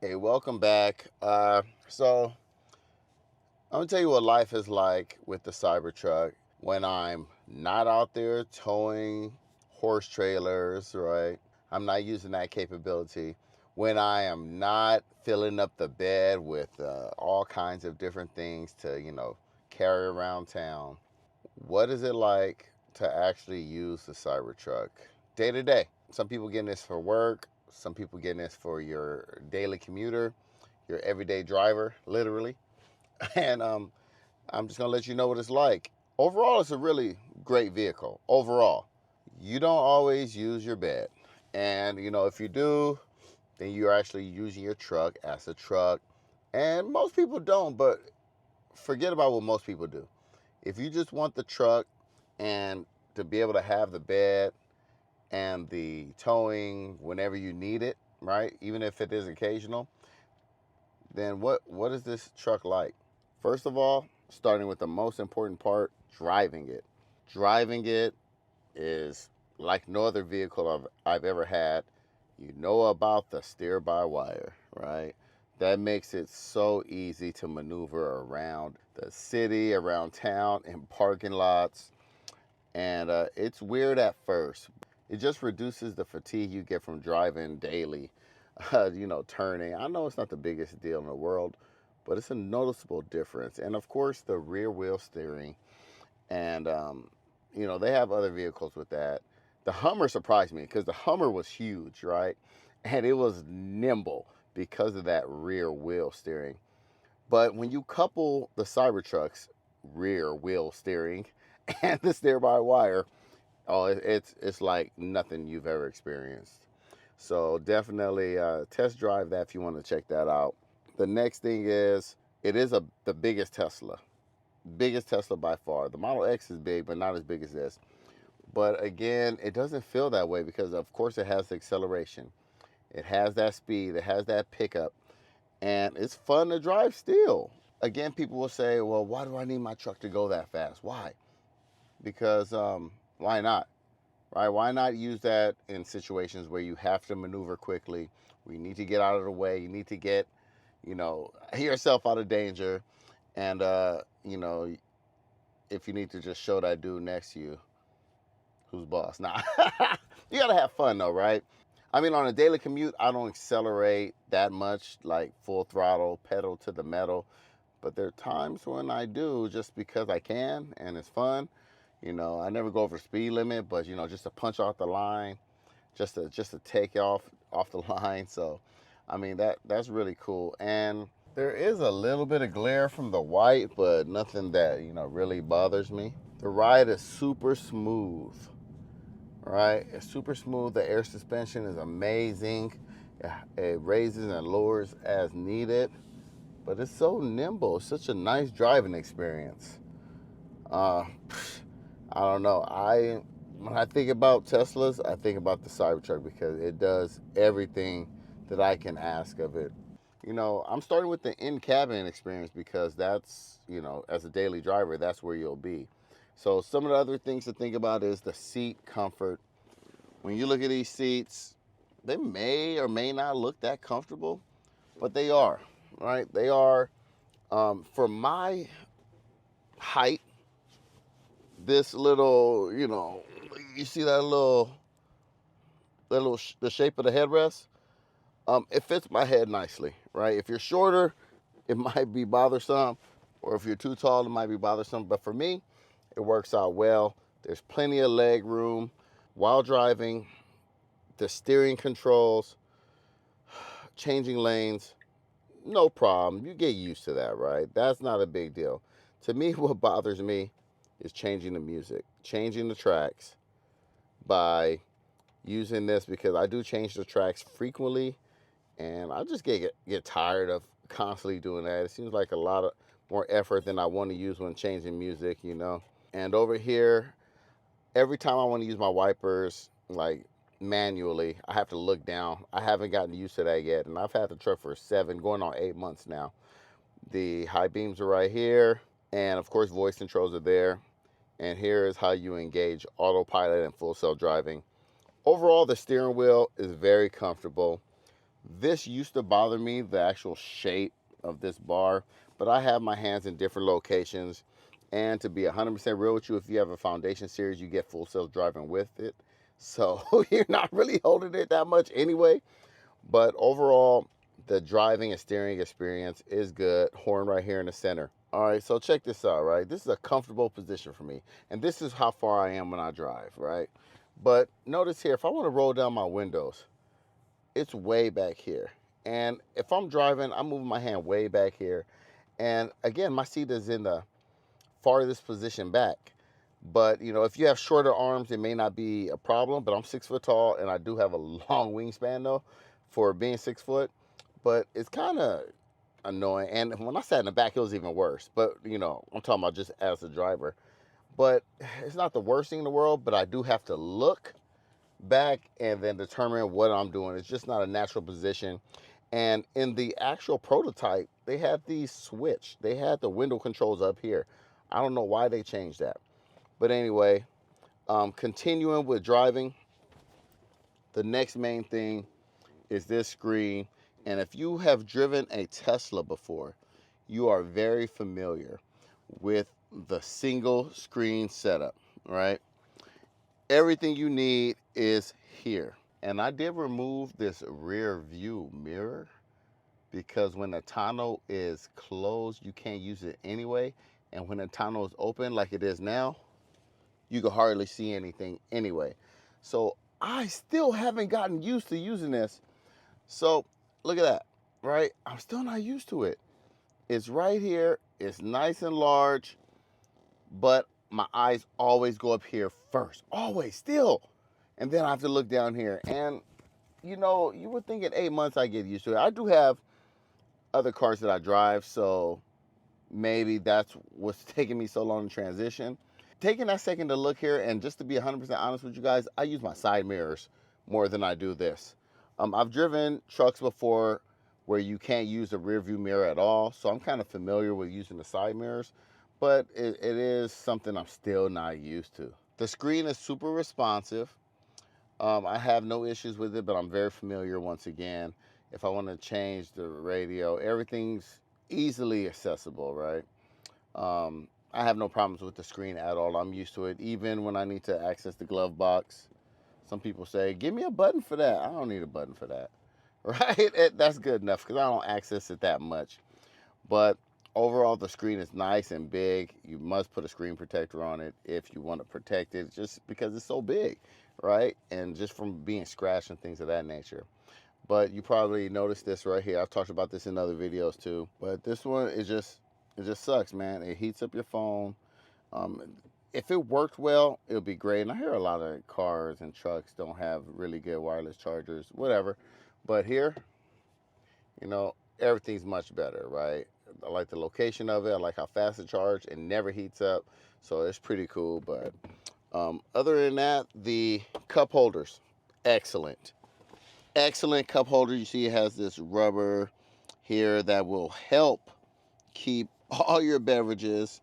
Hey, welcome back. So I'm gonna tell you what life is like with the Cybertruck when I'm not out there towing horse trailers, right? I'm not using that capability. When I am not filling up the bed with all kinds of different things to, carry around town. What is it like to actually use the Cybertruck day to day? Some people getting this for work. Some people getting this for your daily commuter, your everyday driver, literally. And I'm just gonna let you know what it's like. Overall, it's a really great vehicle. Overall, you don't always use your bed, and if you do, then you're actually using your truck as a truck. And most people don't, but forget about what most people do. If you just want the truck and to be able to have the bed and the towing whenever you need it, right? Even if it is occasional, then what is this truck like? First of all, starting with the most important part, driving it. Driving it is like no other vehicle I've ever had. You know about the steer by wire, right? That makes it so easy to maneuver around the city, around town, in parking lots. And it's weird at first. It just reduces the fatigue you get from driving daily, turning. I know it's not the biggest deal in the world, but it's a noticeable difference. And of course, the rear wheel steering. And, they have other vehicles with that. The Hummer surprised me because the Hummer was huge, right? And it was nimble because of that rear wheel steering. But when you couple the Cybertruck's rear wheel steering and the steer by wire, oh, it's like nothing you've ever experienced. So definitely test drive that if you want to check that out. The next thing is it is the biggest Tesla by far. The Model X is big, but not as big as this. But again, it doesn't feel that way because of course it has the acceleration, it has that speed, it has that pickup, and it's fun to drive still. Again, people will say, well, why do I need my truck to go that fast? Why? Because why not? Right? Why not use that in situations where you have to maneuver quickly, where you need to get out of the way, you need to get, yourself out of danger, and if you need to just show that dude next to you who's boss. Nah, you gotta have fun though, right? I mean, on a daily commute, I don't accelerate that much, like full throttle, pedal to the metal. But there are times when I do just because I can and it's fun. I never go over speed limit, but just to punch off the line, just to take off the line. So, I mean that's really cool. And there is a little bit of glare from the white, but nothing that really bothers me. The ride is super smooth, right? It's super smooth. The air suspension is amazing. It raises and lowers as needed, but it's so nimble. It's such a nice driving experience. Uh, I don't know. When I think about Teslas, I think about the Cybertruck because it does everything that I can ask of it. I'm starting with the in-cabin experience because that's, as a daily driver, that's where you'll be. So some of the other things to think about is the seat comfort. When you look at these seats, they may or may not look that comfortable, but they are, right? They are. For my height, this little, you see the shape of the headrest, it fits my head nicely, right? If you're shorter, it might be bothersome, or if you're too tall, it might be bothersome. But for me, it works out well. There's plenty of leg room while driving. The steering controls, changing lanes, no problem. You get used to that, right? That's not a big deal. To me, what bothers me is changing the music, changing the tracks by using this because I do change the tracks frequently, and I just get tired of constantly doing that. It seems like a lot of more effort than I want to use when changing music. And over here, every time I want to use my wipers, like manually, I have to look down. I haven't gotten used to that yet, and I've had the truck for going on 8 months now. The high beams are right here, and of course, voice controls are there. And here is how you engage autopilot and full self driving. Overall, the steering wheel is very comfortable. This used to bother me, the actual shape of this bar, but I have my hands in different locations. And to be 100% real with you, if you have a foundation series, you get full self-driving with it. So you're not really holding it that much anyway. But overall, the driving and steering experience is good. Horn right here in the center. All right, so check this out, right? This is a comfortable position for me. And this is how far I am when I drive, right? But notice here, if I want to roll down my windows, it's way back here. And if I'm driving, I'm moving my hand way back here. And again, my seat is in the farthest position back. But, you know, if you have shorter arms, it may not be a problem. But I'm 6 foot tall, and I do have a long wingspan, though, for being 6 foot. But it's kind of annoying. And when I sat in the back, it was even worse. But, you know, I'm talking about just as a driver. But it's not the worst thing in the world, but I do have to look back and then determine what I'm doing. It's just not a natural position. And in the actual prototype, they had these switch. They had the window controls up here. I don't know why they changed that. But anyway, continuing with driving, the next main thing is this screen. And if you have driven a Tesla before, you are very familiar with the single screen setup, right? Everything you need is here. And I did remove this rear view mirror because when the tonneau is closed, you can't use it anyway. And when the tonneau is open like it is now, you can hardly see anything anyway. So I still haven't gotten used to using this. So look at that, right? I'm still not used to it. It's right here. It's nice and large, but my eyes always go up here first. Always, still. And then I have to look down here. And, you know, you would think in 8 months I get used to it. I do have other cars that I drive, so maybe that's what's taking me so long to transition. Taking that second to look here, and just to be 100% honest with you guys, I use my side mirrors more than I do this. I've driven trucks before where you can't use a rear view mirror at all, so I'm kind of familiar with using the side mirrors, but it is something I'm still not used to. The screen is super responsive. I have no issues with it, but I'm very familiar once again. If I want to change the radio, everything's easily accessible, right? I have no problems with the screen at all. I'm used to it. Even when I need to access the glove box, some people say, give me a button for that. I don't need a button for that, right? That's good enough because I don't access it that much. But overall, the screen is nice and big. You must put a screen protector on it if you want to protect it, just because it's so big, right? And just from being scratched and things of that nature. But you probably noticed this right here. I've talked about this in other videos too. But this one is just, it just sucks, man. It heats up your phone. If it worked well, it would be great. And I hear a lot of cars and trucks don't have really good wireless chargers, whatever. But here, you know, everything's much better, right? I like the location of it. I like how fast it charges. It never heats up. So it's pretty cool. But other than that, the cup holders, excellent. Excellent cup holder. You see it has this rubber here that will help keep all your beverages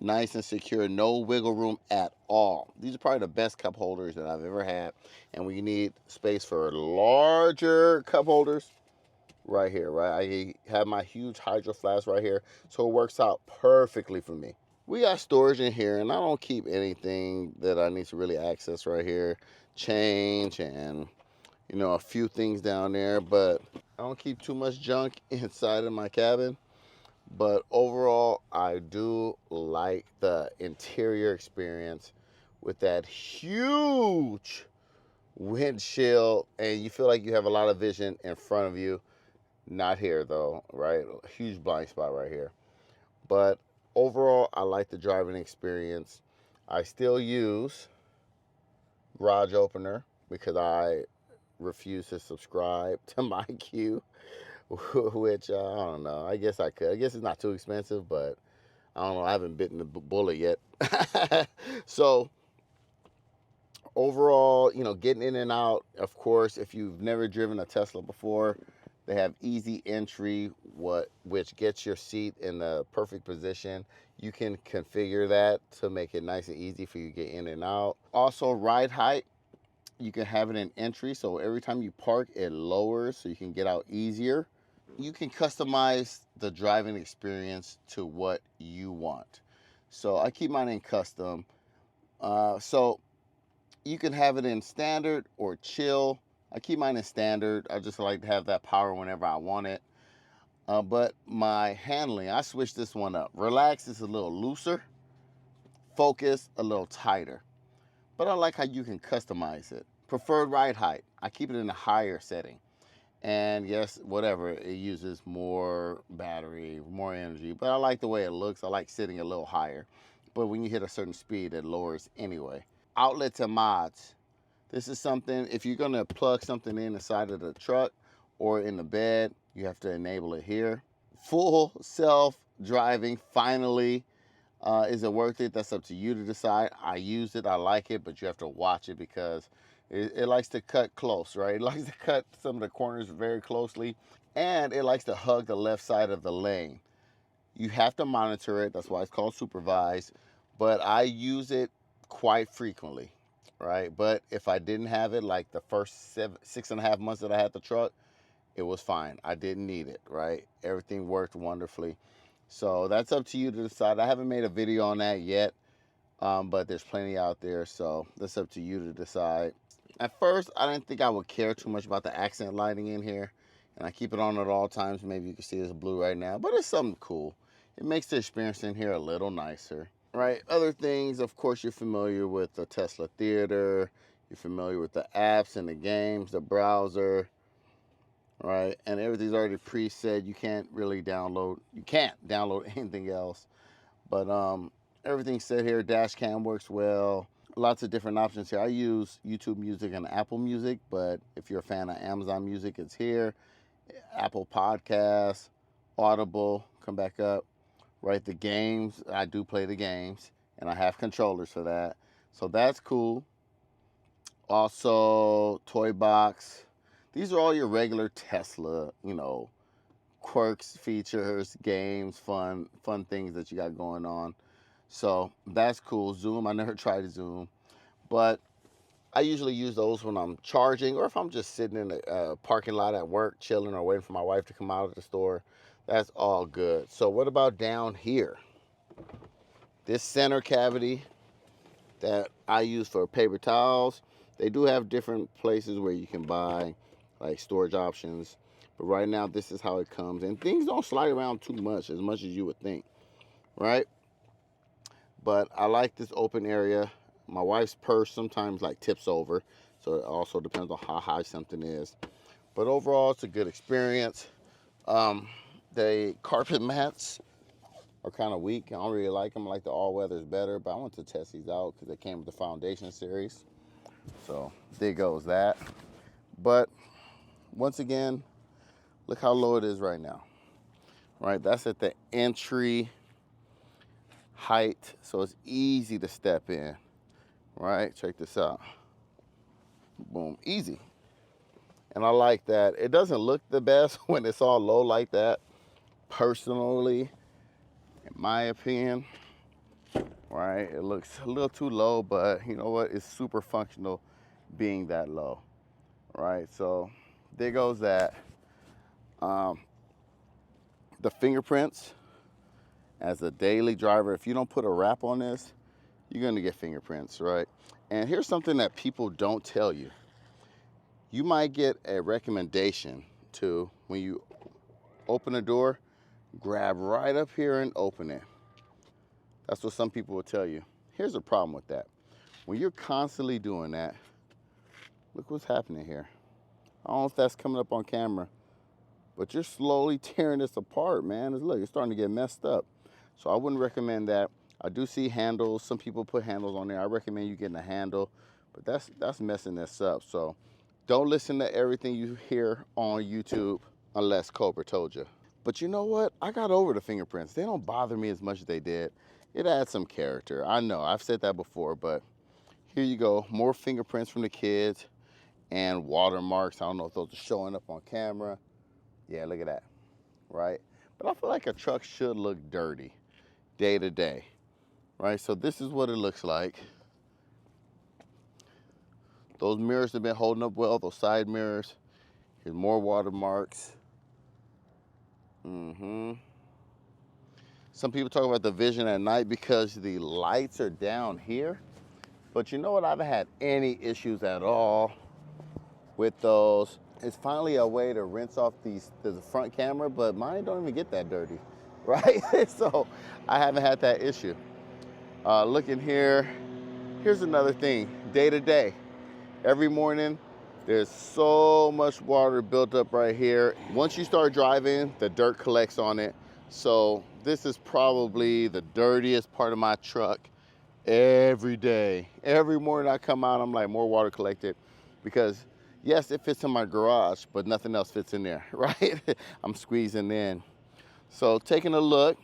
nice and secure. No wiggle room at all. These are probably the best cup holders that I've ever had. And when you need space for larger cup holders, right here, right? I have my huge hydro flask right here, so it works out perfectly for me. We got storage in here, and I don't keep anything that I need to really access right here. Change and, you know, a few things down there, but I don't keep too much junk inside of my cabin. But overall, I do like the interior experience with that huge windshield, and you feel like you have a lot of vision in front of you. Not here though, right? A huge blind spot right here. But overall, I like the driving experience. I still use garage opener because I refuse to subscribe to my queue, which I don't know. I guess I could. I guess it's not too expensive, but I don't know. I haven't bitten the bullet yet. So overall, you know, getting in and out, of course, if you've never driven a Tesla before, they have easy entry, which gets your seat in the perfect position. You can configure that to make it nice and easy for you to get in and out. Also, ride height. You can have it in entry, so every time you park, it lowers so you can get out easier. You can customize the driving experience to what you want. So I keep mine in custom. So you can have it in standard or chill. I keep mine in standard. I just like to have that power whenever I want it. But my handling, I switched this one up. Relax is a little looser. Focus, a little tighter. But I like how you can customize it. Preferred ride height, I keep it in a higher setting. And yes, whatever, it uses more battery, more energy. But I like the way it looks. I like sitting a little higher. But when you hit a certain speed, it lowers anyway. Outlets and mods. This is something, if you're gonna plug something in the side of the truck or in the bed, you have to enable it here. Full self-driving, finally. Is it worth it? That's up to you to decide. I use it, I like it, but you have to watch it because it likes to cut close, right? It likes to cut some of the corners very closely, and it likes to hug the left side of the lane. You have to monitor it. That's why it's called supervised, but I use it quite frequently, right? But if I didn't have it, like the first 6.5 months that I had the truck, it was fine. I didn't need it, right? Everything worked wonderfully. So that's up to you to decide. I haven't made a video on that yet, but there's plenty out there, so that's up to you to decide. At first, I didn't think I would care too much about the accent lighting in here, and I keep it on at all times. Maybe you can see it's blue right now, but it's something cool. It makes the experience in here a little nicer, right? Other things, of course, you're familiar with the Tesla Theater. You're familiar with the apps and the games, the browser, right? And everything's already preset. You can't download anything else. But everything's set here. Dash cam works well. Lots of different options here. I use YouTube Music and Apple Music, but if you're a fan of Amazon Music, it's here. Apple Podcasts, Audible, come back up, right? The games, I do play the games, and I have controllers for that. So that's cool. Also, Toy Box. These are all your regular Tesla, quirks, features, games, fun things that you got going on. So that's cool. Zoom, I never tried Zoom, but I usually use those when I'm charging or if I'm just sitting in a parking lot at work, chilling or waiting for my wife to come out of the store. That's all good. So what about down here? This center cavity that I use for paper towels. They do have different places where you can buy like storage options, but right now this is how it comes, and things don't slide around too much as you would think, right? But I like this open area. My wife's purse sometimes like tips over, so it also depends on how high something is, but overall it's a good experience. The carpet mats are kind of weak. I don't really like them. I like the all-weathers better, but I want to test these out because they came with the foundation series. So there goes that. But once again, look how low it is right now. Right, that's at the entry height, so it's easy to step in. Right, check this out. Boom, easy. And I like that. It doesn't look the best when it's all low like that, personally, in my opinion. Right, it looks a little too low, but you know what? It's super functional being that low. Right, so there goes that. The fingerprints, as a daily driver, if you don't put a wrap on this, you're gonna get fingerprints, right? And here's something that people don't tell you. You might get a recommendation to, when you open the door, grab right up here and open it. That's what some people will tell you. Here's the problem with that. When you're constantly doing that, look what's happening here. I don't know if that's coming up on camera, but you're slowly tearing this apart, man. Look, it's starting to get messed up. So I wouldn't recommend that. I do see handles. Some people put handles on there. I recommend you getting a handle, but that's messing this up. So don't listen to everything you hear on YouTube unless Cobra told you. But you know what? I got over the fingerprints. They don't bother me as much as they did. It adds some character. I know, I've said that before, but here you go. More fingerprints from the kids and watermarks. I don't know if those are showing up on camera. Yeah, look at that, right? But I feel like a truck should look dirty day to day, right? So this is what it looks like. Those mirrors have been holding up well, those side mirrors. Here's more watermarks. Some people talk about the vision at night because the lights are down here. But you know what? I haven't had any issues at all with those. It's finally a way to rinse off the front camera, but mine don't even get that dirty, right? So I haven't had that issue. Look in here. Here's another thing, day to day. Every morning, there's so much water built up right here. Once you start driving, the dirt collects on it. So this is probably the dirtiest part of my truck every day. Every morning I come out, I'm like, more water collected. Because yes, it fits in my garage, but nothing else fits in there, right? I'm squeezing in. So taking a look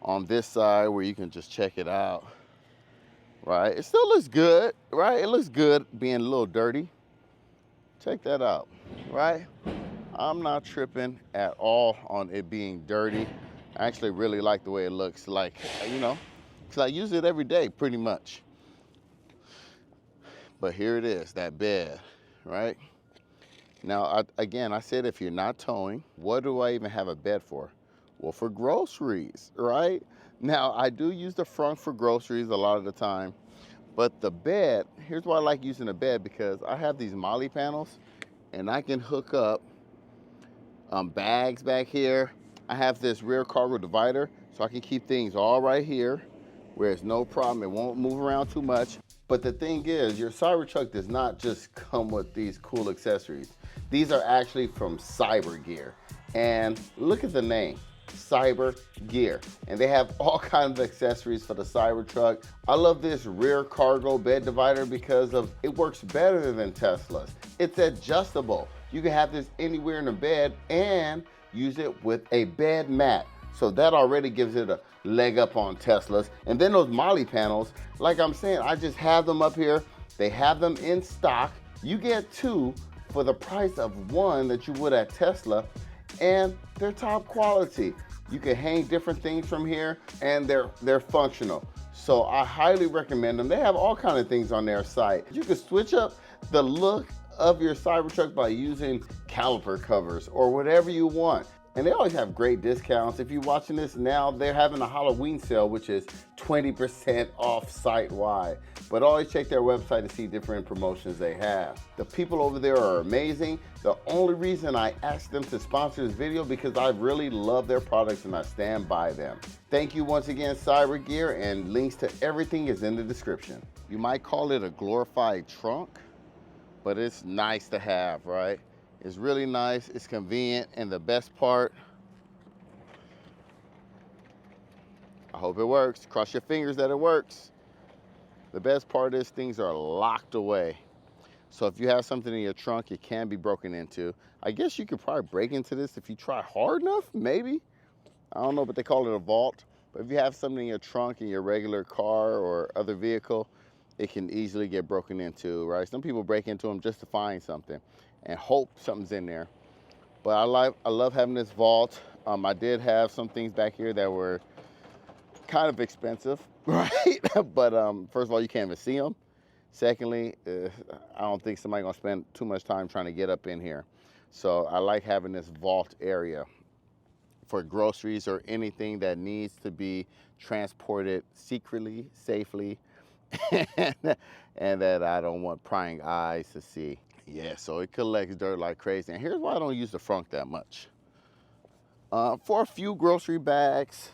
on this side where you can just check it out. Right, it still looks good, right? It looks good being a little dirty. Check that out, right? I'm not tripping at all on it being dirty. I actually really like the way it looks, like, you know, because I use it every day pretty much. But here it is, that bed, right? Now, again, I said if you're not towing, what do I even have a bed for? Well, for groceries, right? Now, I do use the front for groceries a lot of the time, but the bed, here's why I like using the bed, because I have these molly panels and I can hook up bags back here. I have this rear cargo divider, so I can keep things all right here where it's no problem. It won't move around too much. But the thing is, your Cybertruck does not just come with these cool accessories. These are actually from Cyber Gear. And look at the name, Cyber Gear. And they have all kinds of accessories for the Cybertruck. I love this rear cargo bed divider because it works better than Tesla's. It's adjustable. You can have this anywhere in the bed and use it with a bed mat. So that already gives it a leg up on Teslas. And then those molly panels, like I'm saying, I just have them up here. They have them in stock. You get two for the price of one that you would at Tesla, and they're top quality. You can hang different things from here, and they're functional. So I highly recommend them. They have all kinds of things on their site. You can switch up the look of your Cybertruck by using caliper covers or whatever you want. And they always have great discounts. If you're watching this now, they're having a Halloween sale, which is 20% off site-wide. But always check their website to see different promotions they have. The people over there are amazing. The only reason I asked them to sponsor this video because I really love their products and I stand by them. Thank you once again, Cyber Gear, and links to everything is in the description. You might call it a glorified trunk, but it's nice to have, right? It's really nice, it's convenient, and the best part, I hope it works. Cross your fingers that it works. The best part is things are locked away. So if you have something in your trunk, it can be broken into. I guess you could probably break into this if you try hard enough, maybe. I don't know, but they call it a vault. But if you have something in your trunk in your regular car or other vehicle, it can easily get broken into, right? Some people break into them just to find something and hope something's in there. But I love having this vault. I did have some things back here that were kind of expensive, right? But first of all, you can't even see them. Secondly, I don't think somebody's gonna spend too much time trying to get up in here. So I like having this vault area for groceries or anything that needs to be transported secretly, safely, and that I don't want prying eyes to see. Yeah, so it collects dirt like crazy. And here's why I don't use the front that much. For a few grocery bags,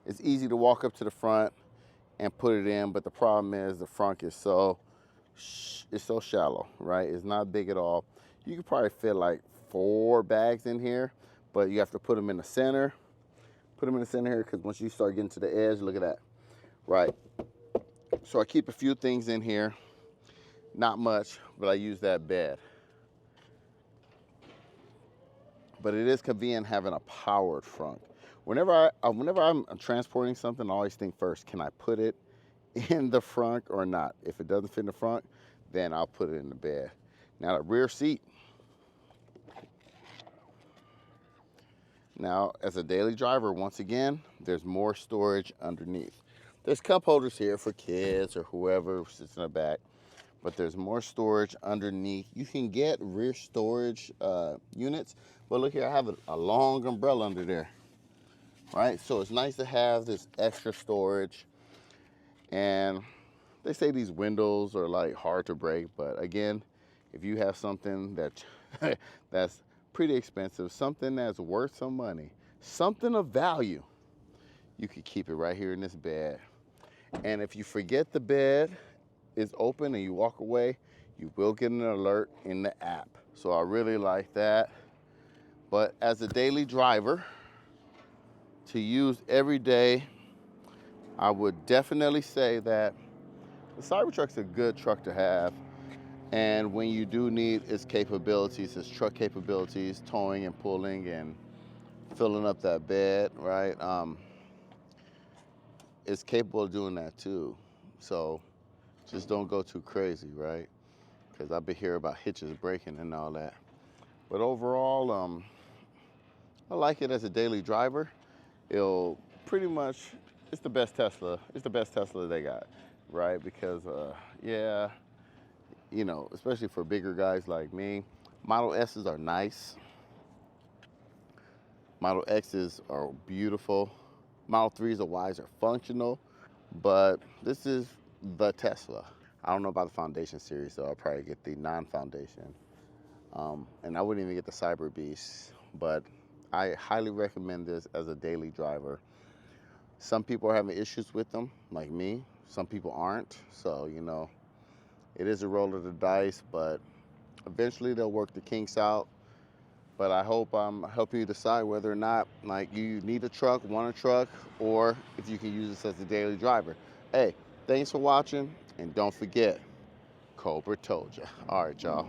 it's easy to walk up to the front and put it in, but the problem is the front is so shallow, right? It's not big at all. You could probably fit like 4 bags in here, but you have to put them in the center. Put them in the center here, because once you start getting to the edge, look at that, right? So I keep a few things in here. Not much, but I use that bed. But it is convenient having a powered front. Whenever I'm transporting something, I always think first, can I put it in the front or not? If it doesn't fit in the front, then I'll put it in the bed. Now the rear seat. Now, as a daily driver, once again, there's more storage underneath. There's cup holders here for kids or whoever sits in the back, but there's more storage underneath. You can get rear storage units, but look here, I have a long umbrella under there, right? So it's nice to have this extra storage. And they say these windows are like hard to break, but again, if you have something that that's pretty expensive, something that's worth some money, something of value, you could keep it right here in this bed. And if you forget the bed is open and you walk away, you will get an alert in the app. So I really like that. But as a daily driver, to use every day, I would definitely say that the Cybertruck's a good truck to have. And when you do need its capabilities, its truck capabilities, towing and pulling and filling up that bed, right? It's capable of doing that too. So just don't go too crazy, right? Because I've been hearing about hitches breaking and all that. But overall, I like it as a daily driver. It'll pretty much, it's the best Tesla. It's the best Tesla they got, right? Because, yeah, you know, especially for bigger guys like me, Model S's are nice. Model X's are beautiful. Model 3s or Ys are functional, but this is the Tesla. I don't know about the Foundation series, so I'll probably get the non-Foundation. And I wouldn't even get the Cyber Beast, but I highly recommend this as a daily driver. Some people are having issues with them, like me. Some people aren't, so, you know, it is a roll of the dice, but eventually they'll work the kinks out. But I hope I'm helping you decide whether or not, like, you need a truck, want a truck, or if you can use this as a daily driver. Hey, thanks for watching, and don't forget, Cobra told ya. All right, y'all.